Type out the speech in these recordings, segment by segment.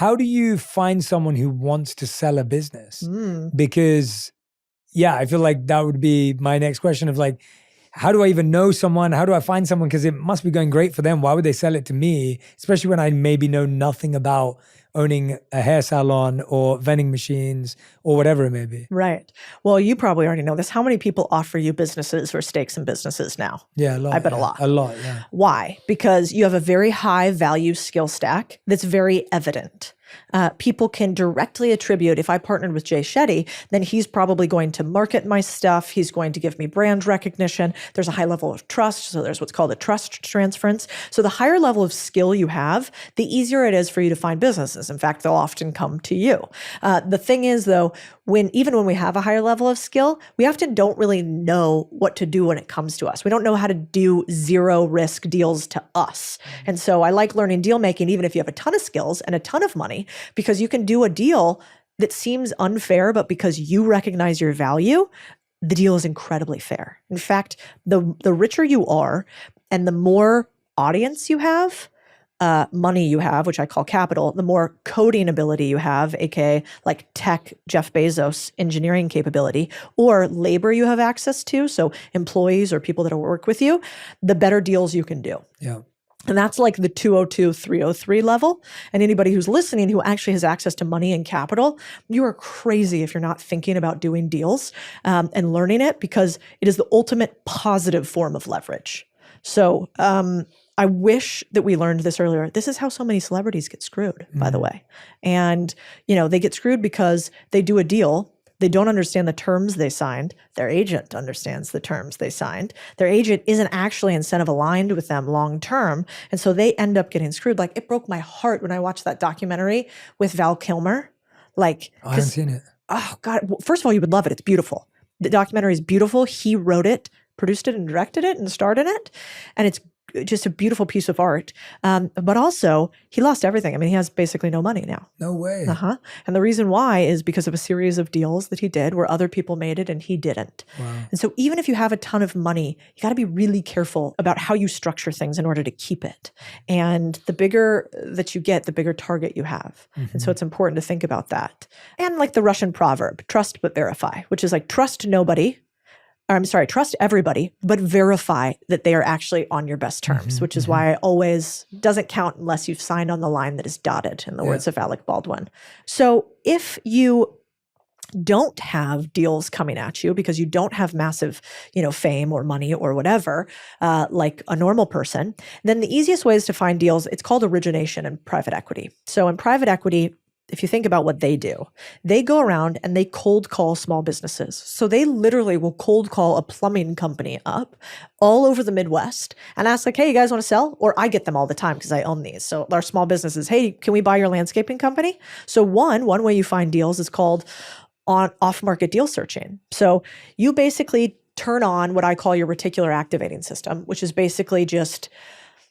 How do you find someone who wants to sell a business? Because yeah, I feel like that would be my next question of like, how do I even know someone? How do I find someone? Because it must be going great for them. Why would they sell it to me? Especially when I maybe know nothing about owning a hair salon or vending machines or whatever it may be. Right. Well, you probably already know this. How many people offer you businesses or stakes in businesses now? Yeah, a lot. I bet yeah. a lot. A lot, yeah. Why? Because you have a very high value skill stack that's very evident. People can directly attribute, if I partnered with Jay Shetty, then he's probably going to market my stuff. He's going to give me brand recognition. There's a high level of trust. So there's what's called a trust transference. So the higher level of skill you have, the easier it is for you to find businesses. In fact, they'll often come to you. The thing is though, even when we have a higher level of skill, we often don't really know what to do when it comes to us. We don't know how to do zero risk deals to us. And so I like learning deal making, even if you have a ton of skills and a ton of money, because you can do a deal that seems unfair, but because you recognize your value, the deal is incredibly fair. In fact, the richer you are and the more audience you have, money you have, which I call capital, the more coding ability you have, aka like tech, Jeff Bezos engineering capability, or labor you have access to, so employees or people that will work with you, the better deals you can do. Yeah. And that's like the 202, 303 level. And anybody who's listening who actually has access to money and capital, you are crazy if you're not thinking about doing deals and learning it, because it is the ultimate positive form of leverage. So I wish that we learned this earlier. This is how so many celebrities get screwed, by the way. And, they get screwed because they do a deal. They don't understand the terms they signed. Their agent understands the terms they signed. Their agent isn't actually incentive aligned with them long term. And so they end up getting screwed. Like, it broke my heart when I watched that documentary with Val Kilmer. Like, I haven't seen it. Oh God. Well, first of all, you would love it. It's beautiful. The documentary is beautiful. He wrote it, produced it, and directed it and starred in it. And it's just a beautiful piece of art. But also, he lost everything. I mean, he has basically no money now. No way. And the reason why is because of a series of deals that he did where other people made it and he didn't. Wow. And so even if you have a ton of money, you got to be really careful about how you structure things in order to keep it. And the bigger that you get, the bigger target you have. And so it's important to think about that. And like the Russian proverb, trust but verify, which is like trust everybody, but verify that they are actually on your best terms, which is why I always doesn't count unless you've signed on the line that is dotted, in the words of Alec Baldwin. So if you don't have deals coming at you because you don't have massive, fame or money or whatever, like a normal person, then the easiest ways to find deals, it's called origination in private equity. So in private equity, if you think about what they do, they go around and they cold call small businesses. So they literally will cold call a plumbing company up all over the Midwest and ask like, hey, you guys want to sell? Or I get them all the time because I own these. So our small businesses, hey, can we buy your landscaping company? So one way you find deals is called off-market deal searching. So you basically turn on what I call your reticular activating system, which is basically just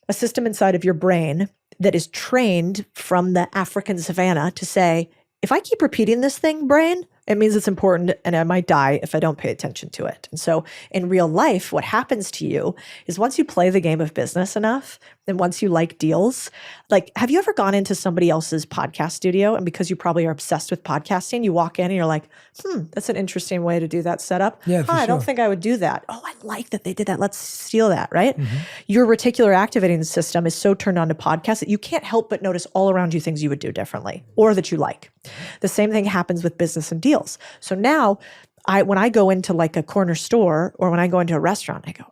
a system inside of your brain that is trained from the African savannah to say, if I keep repeating this thing, brain, it means it's important and I might die if I don't pay attention to it. And so in real life, what happens to you is once you play the game of business enough, and once you like deals, like, have you ever gone into somebody else's podcast studio and because you probably are obsessed with podcasting, you walk in and you're like, that's an interesting way to do that setup. Yeah, for I don't sure. think I would do that. Oh, I like that they did that. Let's steal that, right? Your reticular activating system is so turned on to podcasts that you can't help but notice all around you things you would do differently or that you like. The same thing happens with business and deals. So now when I go into like a corner store or when I go into a restaurant, I go,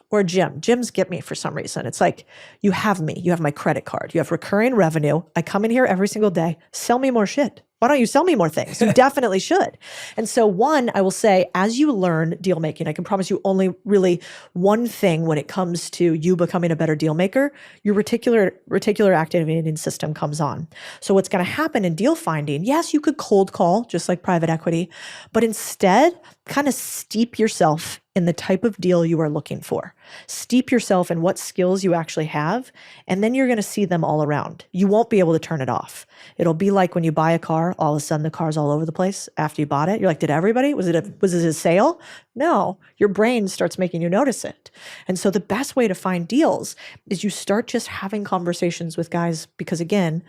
or a gym. Gyms get me for some reason. It's like, you have me. You have my credit card. You have recurring revenue. I come in here every single day. Sell me more shit. Why don't you sell me more things? You definitely should. And so one, I will say, as you learn deal making, I can promise you only really one thing when it comes to you becoming a better deal maker, your reticular activating system comes on. So what's going to happen in deal finding, yes, you could cold call just like private equity, but instead kind of steep yourself in the type of deal you are looking for. Steep yourself in what skills you actually have, and then you're going to see them all around. You won't be able to turn it off. It'll be like when you buy a car, all of a sudden the car's all over the place after you bought it. You're like, did everybody? Was it a sale? No, your brain starts making you notice it. And so the best way to find deals is you start just having conversations with guys, because again,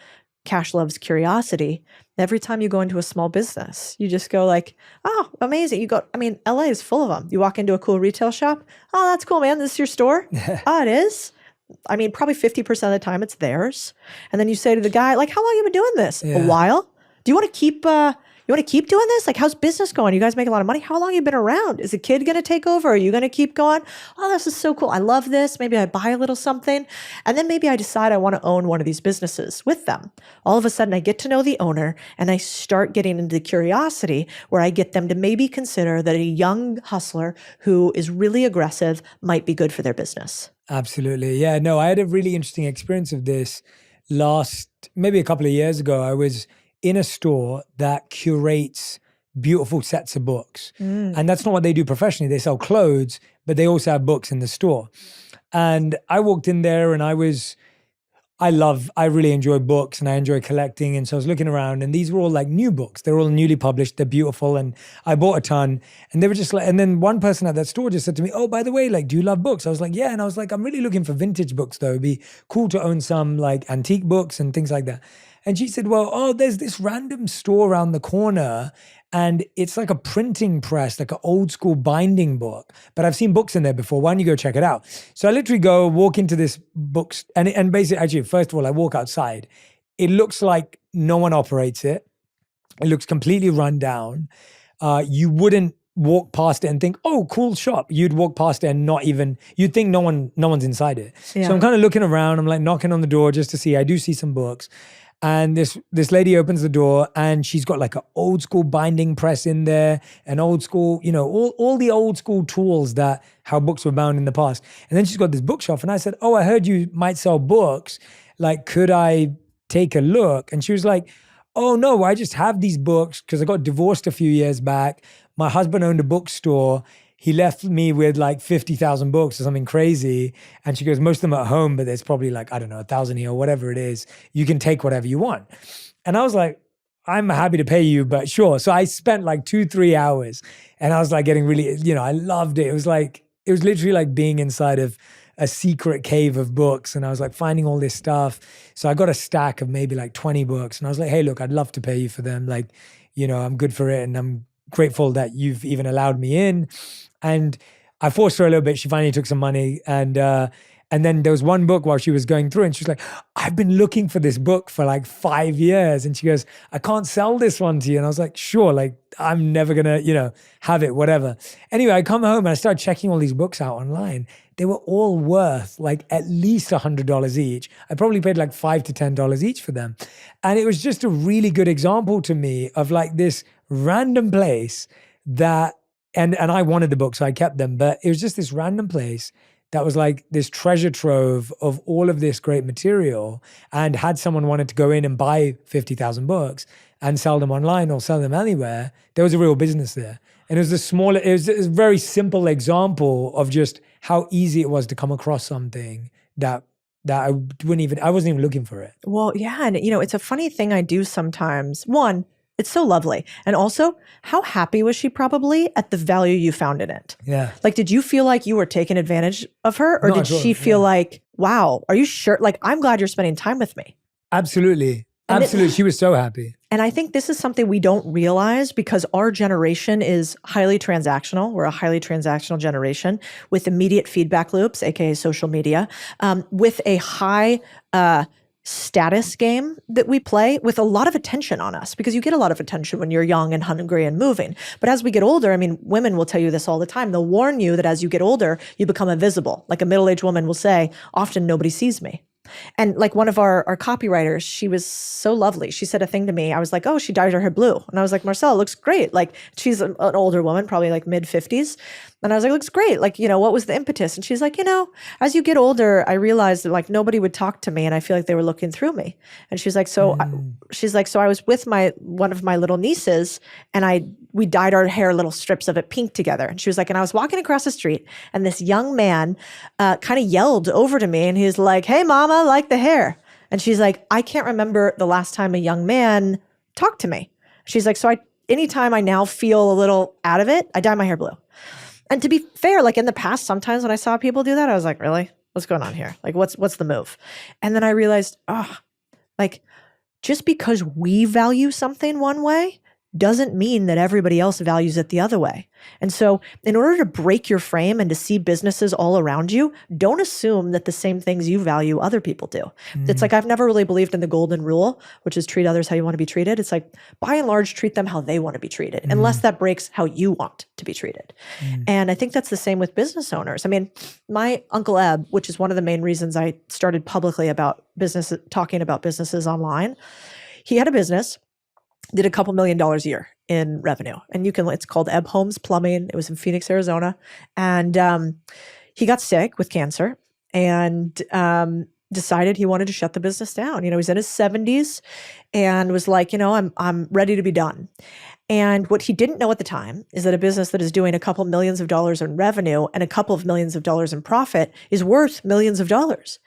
cash loves curiosity. Every time you go into a small business, you just go like, oh, amazing. LA is full of them. You walk into a cool retail shop. Oh, that's cool, man. This is your store? Oh, it is? Probably 50% of the time it's theirs. And then you say to the guy, like, how long have you been doing this? A while? Do you want to keep doing this? Like, how's business going? You guys make a lot of money. How long have you been around? Is the kid going to take over? Are you going to keep going? Oh, this is so cool. I love this. Maybe I buy a little something. And then maybe I decide I want to own one of these businesses with them. All of a sudden I get to know the owner and I start getting into the curiosity where I get them to maybe consider that a young hustler who is really aggressive might be good for their business. Absolutely. Yeah, no, I had a really interesting experience of this maybe a couple of years ago. I was in a store that curates beautiful sets of books. And that's not what they do professionally. They sell clothes, but they also have books in the store. And I walked in there and I really enjoy books and I enjoy collecting. And so I was looking around and these were all like new books. They're all newly published. They're beautiful. And I bought a ton and they were just like, and then one person at that store just said to me, oh, by the way, like, do you love books? I was like, yeah. And I was like, I'm really looking for vintage books though. It'd be cool to own some like antique books and things like that. And she said, well, there's this random store around the corner and it's like a printing press, like an old school binding book. But I've seen books in there before. Why don't you go check it out? So I literally walk into this books and basically, actually, first of all, I walk outside. It looks like no one operates it. It looks completely run down. You wouldn't walk past it and think, oh, cool shop. You'd walk past it and you'd think no one's inside it. Yeah. So I'm kind of looking around. I'm like knocking on the door just to see. I do see some books. And this lady opens the door and she's got like an old school binding press in there, an old school, all the old school tools that how books were bound in the past. And then she's got this bookshelf and I said, oh, I heard you might sell books. Like, could I take a look? And she was like, oh no, I just have these books because I got divorced a few years back. My husband owned a bookstore. He left me with like 50,000 books or something crazy. And she goes, most of them are at home, but there's probably like, I don't know, 1,000 here or whatever it is. You can take whatever you want. And I was like, I'm happy to pay you, but sure. So I spent like 2-3 hours and I was like getting really, I loved it. It was literally like being inside of a secret cave of books. And I was like finding all this stuff. So I got a stack of maybe like 20 books. And I was like, hey, look, I'd love to pay you for them. Like, I'm good for it. And I'm grateful that you've even allowed me in. And I forced her a little bit. She finally took some money. And then there was one book while she was going through and she was like, I've been looking for this book for like 5 years. And she goes, I can't sell this one to you. And I was like, sure, like I'm never gonna, have it, whatever. Anyway, I come home and I started checking all these books out online. They were all worth like at least $100 each. I probably paid like $5 to $10 each for them. And it was just a really good example to me of like this random place that, and I wanted the book, so I kept them, but it was just this random place that was like this treasure trove of all of this great material. And had someone wanted to go in and buy 50,000 books and sell them online or sell them anywhere, there was a real business there. And it was a very simple example of just how easy it was to come across something that I wasn't even looking for it. Well, yeah. And it's a funny thing I do sometimes. One, it's so lovely. And also, how happy was she probably at the value you found in it? Yeah. Like, did you feel like you were taking advantage of her? Or did she feel like, wow, are you sure? Like, I'm glad you're spending time with me. Absolutely. Absolutely. She was so happy. And I think this is something we don't realize because our generation is highly transactional. We're a highly transactional generation with immediate feedback loops, aka social media, with a high status game that we play with a lot of attention on us because you get a lot of attention when you're young and hungry and moving. But as we get older, women will tell you this all the time. They'll warn you that as you get older, you become invisible. Like a middle-aged woman will say, often nobody sees me. And like one of our copywriters, she was so lovely. She said a thing to me. I was like, oh, she dyed her hair blue. And I was like, Marcel, looks great. Like she's an older woman, probably like mid 50s. And I was like, looks great. Like, what was the impetus? And she's like, as you get older, I realized that like nobody would talk to me and I feel like they were looking through me. And she's like, so I was with one of my little nieces and we dyed our hair little strips of it pink together. And she was like, and I was walking across the street and this young man kind of yelled over to me and he's like, hey mama, like the hair. And she's like, I can't remember the last time a young man talked to me. She's like, so anytime I now feel a little out of it, I dye my hair blue. And to be fair, like in the past, sometimes when I saw people do that, I was like, really? What's going on here? Like, what's the move? And then I realized, like just because we value something one way doesn't mean that everybody else values it the other way. And so in order to break your frame and to see businesses all around you, don't assume that the same things you value other people do. It's like, I've never really believed in the golden rule, which is treat others how you want to be treated. It's like, by and large, treat them how they want to be treated, unless that breaks how you want to be treated. And I think that's the same with business owners. I mean, my Uncle Eb, which is one of the main reasons I started publicly about business, talking about businesses online, he had a business, did a couple $1 million a year in revenue. And it's called Ebb Homes Plumbing. It was in Phoenix, Arizona. And he got sick with cancer and decided he wanted to shut the business down. He's in his 70s and was like, I'm ready to be done. And what he didn't know at the time is that a business that is doing a couple millions of dollars in revenue and a couple of millions of dollars in profit is worth millions of dollars.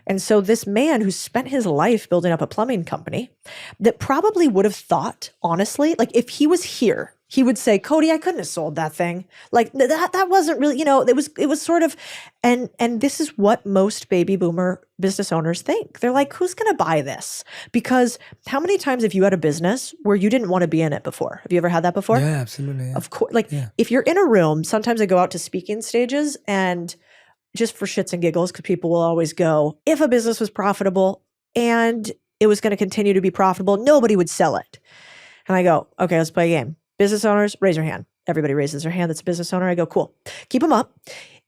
And so this man who spent his life building up a plumbing company that probably would have thought, honestly, like if he was here, he would say, Codie, I couldn't have sold that thing. Like that wasn't really, it was sort of, and this is what most baby boomer business owners think. They're like, who's going to buy this? Because how many times have you had a business where you didn't want to be in it before? Have you ever had that before? Yeah, absolutely. Yeah. Of course. If you're in a room, sometimes I go out to speaking stages and just for shits and giggles, because people will always go, if a business was profitable and it was going to continue to be profitable, nobody would sell it. And I go, okay, let's play a game. Business owners, raise your hand. Everybody raises their hand that's a business owner. I go, cool. Keep them up.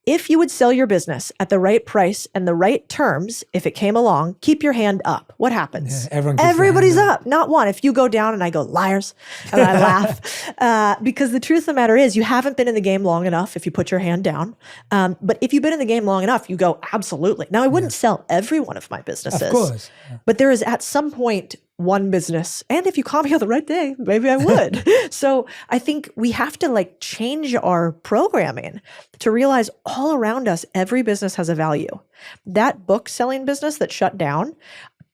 If you would sell your business at the right price and the right terms, if it came along, keep your hand up. What happens? Yeah, everybody's up. Not one. If you go down and I go, liars, and I laugh. Because the truth of the matter is you haven't been in the game long enough if you put your hand down. But if you've been in the game long enough, you go, absolutely. Now, I wouldn't sell every one of my businesses. Of course. Yeah. But there is at some point one business. And if you call me on the right day, maybe I would. So I think we have to change our programming to realize all around us, every business has a value. That book selling business that shut down,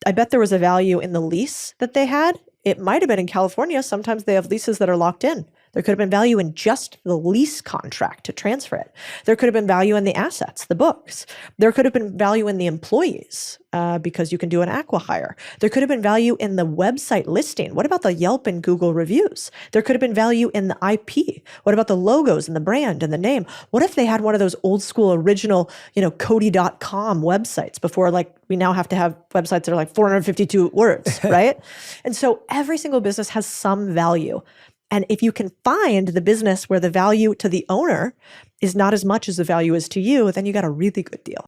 I bet there was a value in the lease that they had. It might have been in California. Sometimes they have leases that are locked in. There could have been value in just the lease contract to transfer it. There could have been value in the assets, the books. There could have been value in the employees because you can do an acqui-hire. There could have been value in the website listing. What about the Yelp and Google reviews? There could have been value in the IP. What about the logos and the brand and the name? What if they had one of those old school original, Codie.com websites before we now have to have websites that are 452 words, right? And so every single business has some value. And if you can find the business where the value to the owner is not as much as the value is to you, then you got a really good deal.